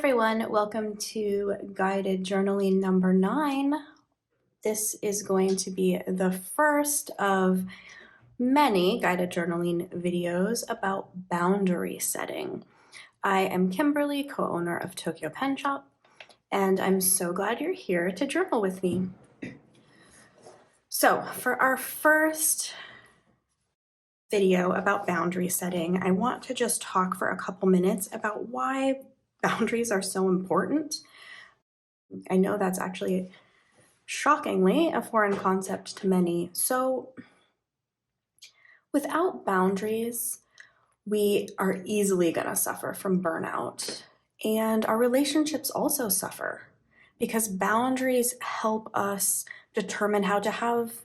everyone, welcome to guided journaling number 9. This is going to be the first of many guided journaling videos about boundary setting. I am Kimberly, co-owner of Tokyo Pen Shop, and I'm so glad you're here to journal with me. So for our first video about boundary setting, I want to just talk for a couple minutes about why boundaries are so important. I know that's actually shockingly a foreign concept to many. So without boundaries, we are easily going to suffer from burnout, and our relationships also suffer because boundaries help us determine how to have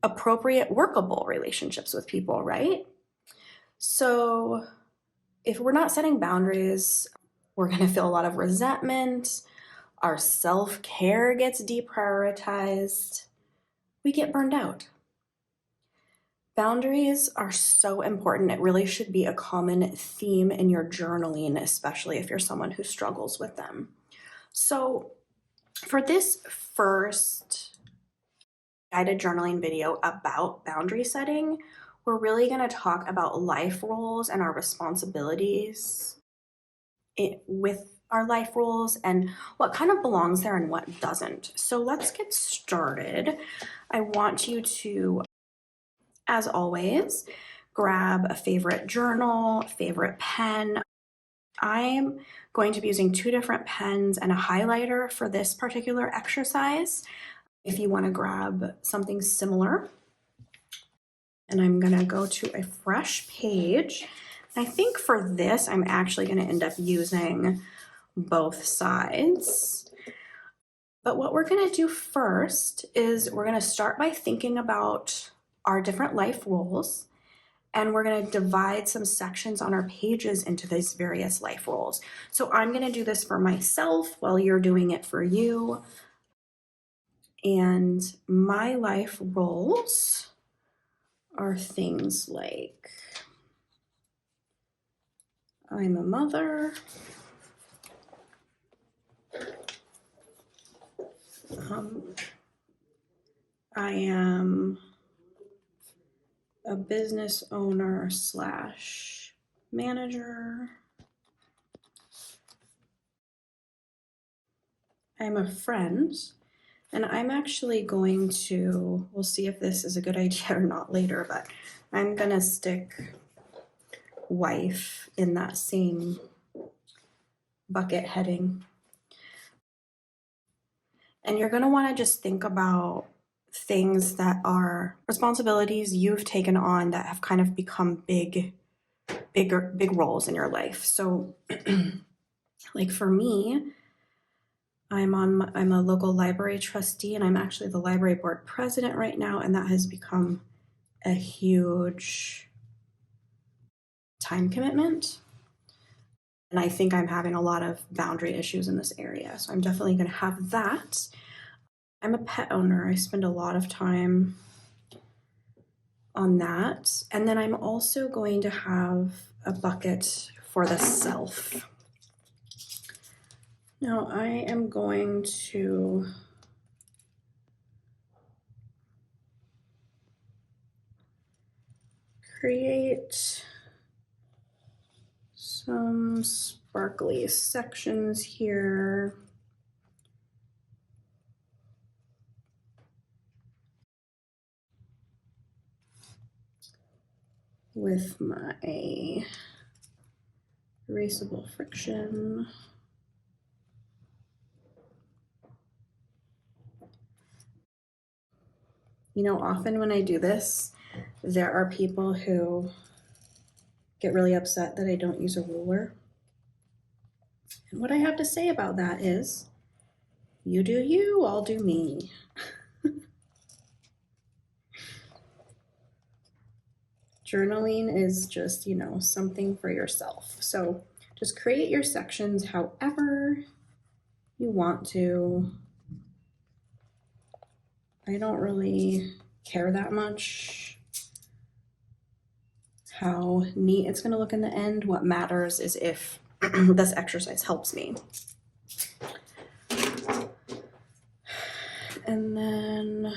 appropriate, workable relationships with people, right? So if we're not setting boundaries, we're going to feel a lot of resentment. Our self-care gets deprioritized. We get burned out. Boundaries are so important. It really should be a common theme in your journaling, especially if you're someone who struggles with them. So for this first guided journaling video about boundary setting, we're really going to talk about life roles and our responsibilities with our life roles and what kind of belongs there and what doesn't. So let's get started. I want you to, as always, grab a favorite journal, favorite pen. I'm going to be using 2 different pens and a highlighter for this particular exercise. If you want to grab something similar, and I'm going to go to a fresh page. I think for this, I'm actually going to end up using both sides. But what we're going to do first is we're going to start by thinking about our different life roles, and we're going to divide some sections on our pages into these various life roles. So I'm going to do this for myself while you're doing it for you. And my life roles are things like I'm a mother, I am a business owner slash manager, I'm a friend, and I'm actually going to, we'll see if this is a good idea or not later, but I'm gonna stick wife in that same bucket heading. And you're going to want to just think about things that are responsibilities you've taken on that have kind of become big roles in your life. So like for me, I'm a local library trustee, and I'm actually the library board president right now, and that has become a huge time commitment. And I think I'm having a lot of boundary issues in this area. So I'm definitely going to have that. I'm a pet owner. I spend a lot of time on that. And then I'm also going to have a bucket for the self. Now I am going to create some sparkly sections here. With my erasable friction. You know, often when I do this, there are people who get really upset that I don't use a ruler. And what I have to say about that is, you do you, I'll do me. Journaling is just, you know, something for yourself. So just create your sections however you want to. I don't really care that much how neat it's going to look in the end. What matters is if this exercise helps me. And then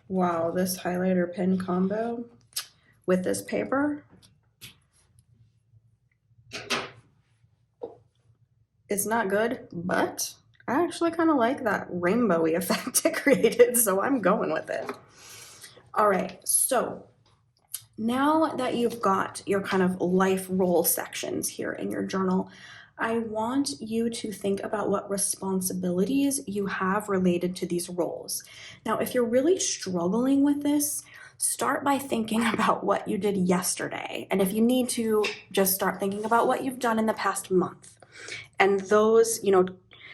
wow, this highlighter pen combo with this paper is not good, but I actually kind of like that rainbowy effect it created, so I'm going with it. All right, so now that you've got your kind of life role sections here in your journal, I want you to think about what responsibilities you have related to these roles. Now, if you're really struggling with this, start by thinking about what you did yesterday. And if you need to, just start thinking about what you've done in the past month. And those,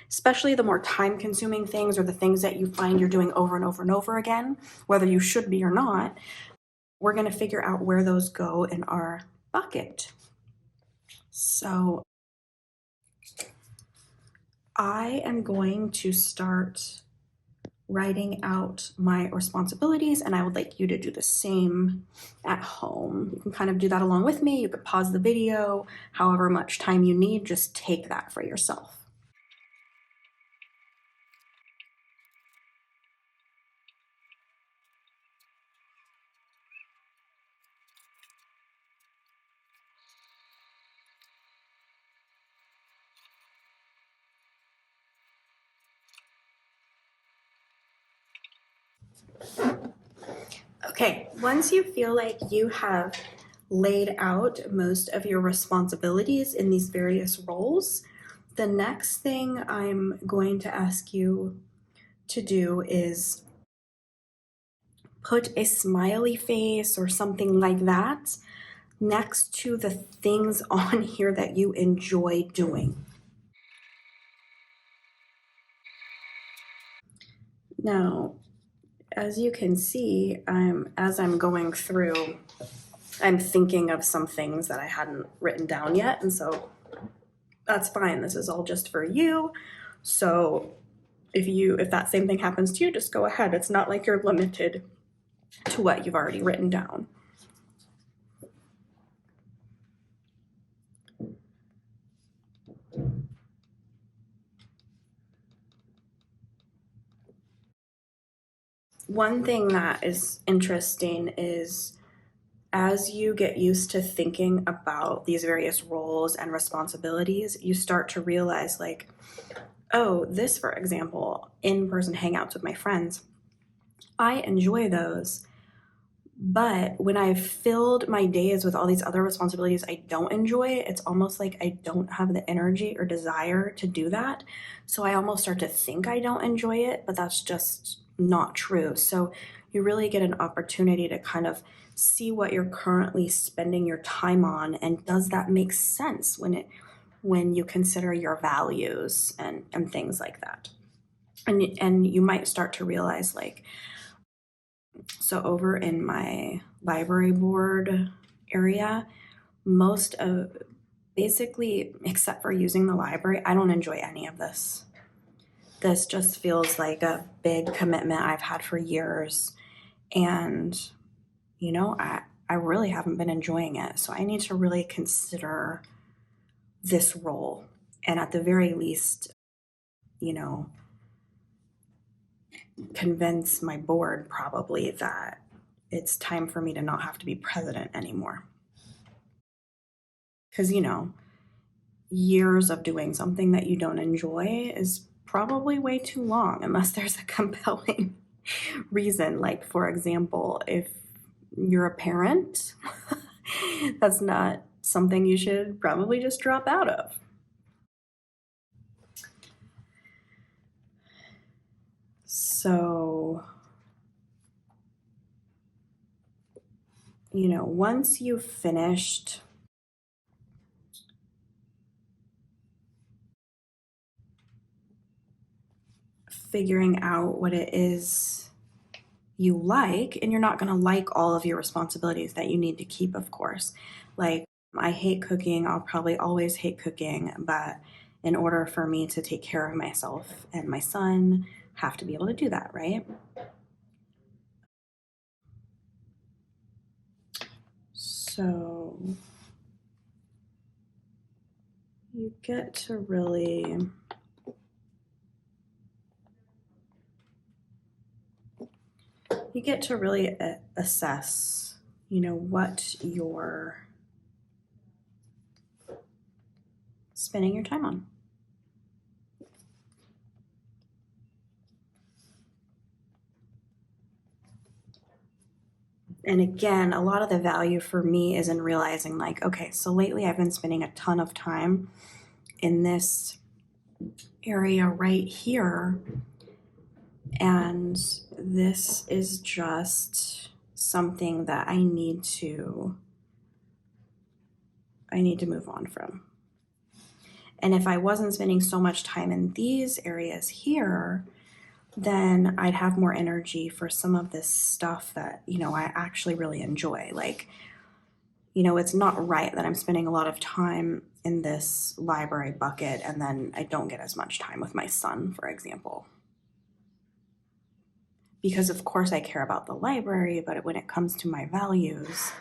especially the more time consuming things or the things that you find you're doing over and over and over again, whether you should be or not, we're going to figure out where those go in our bucket. So I am going to start writing out my responsibilities, and I would like you to do the same at home. You can kind of do that along with me. You could pause the video, however much time you need, just take that for yourself. Okay, once you feel like you have laid out most of your responsibilities in these various roles, the next thing I'm going to ask you to do is put a smiley face or something like that next to the things on here that you enjoy doing. Now, as you can see, as I'm going through, I'm thinking of some things that I hadn't written down yet, and so that's fine. This is all just for you. So if that same thing happens to you, just go ahead. It's not like you're limited to what you've already written down. One thing that is interesting is as you get used to thinking about these various roles and responsibilities, you start to realize, like, oh, this, for example, in-person hangouts with my friends, I enjoy those. But when I've filled my days with all these other responsibilities I don't enjoy, it's almost like I don't have the energy or desire to do that. So I almost start to think I don't enjoy it, but that's just not true. So you really get an opportunity to kind of see what you're currently spending your time on, and does that make sense when you consider your values and things like that. And you might start to realize, like, so over in my library board area, most of, basically, except for using the library, I don't enjoy any of this. This just feels like a big commitment I've had for years. And, I really haven't been enjoying it. So I need to really consider this role. And at the very least, convince my board probably that it's time for me to not have to be president anymore. Because, years of doing something that you don't enjoy is probably way too long unless there's a compelling reason. Like, for example, if you're a parent, that's not something you should probably just drop out of. So, once you've finished figuring out what it is you like, and you're not going to like all of your responsibilities that you need to keep, of course. Like, I hate cooking. I'll probably always hate cooking, but in order for me to take care of myself and my son, have to be able to do that, right? So you get to really assess, what you're spending your time on. And again, a lot of the value for me is in realizing, like, okay, so lately I've been spending a ton of time in this area right here, and this is just something that I need to move on from. And if I wasn't spending so much time in these areas here, then I'd have more energy for some of this stuff that, I actually really enjoy. Like, it's not right that I'm spending a lot of time in this library bucket and then I don't get as much time with my son, for example. Because of course I care about the library, but when it comes to my values,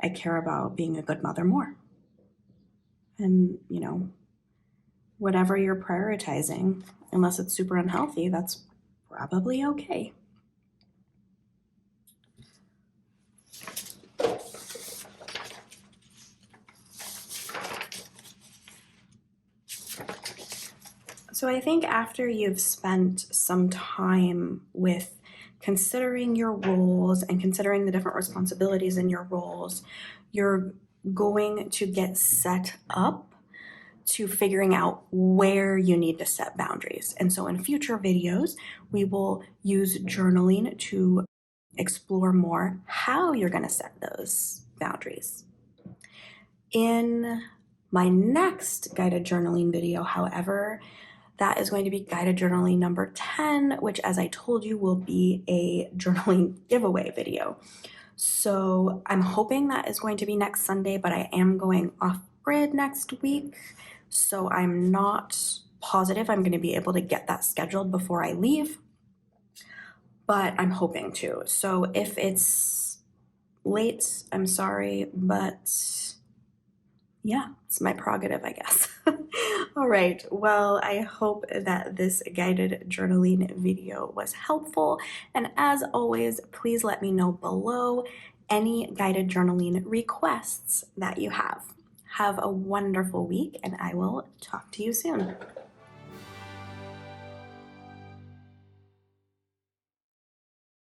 I care about being a good mother more. And, whatever you're prioritizing, unless it's super unhealthy, that's probably okay. So I think after you've spent some time with considering your roles and considering the different responsibilities in your roles, you're going to get set up to figuring out where you need to set boundaries. And so in future videos, we will use journaling to explore more how you're going to set those boundaries. In my next guided journaling video, however, that is going to be guided journaling number 10, which, as I told you, will be a journaling giveaway video. So I'm hoping that is going to be next Sunday, but I am going off grid next week. So I'm not positive I'm going to be able to get that scheduled before I leave, but I'm hoping to. So if it's late, I'm sorry, but yeah, it's my prerogative, I guess. All right, well, I hope that this guided journaling video was helpful. And as always, please let me know below any guided journaling requests that you have. Have a wonderful week, and I will talk to you soon.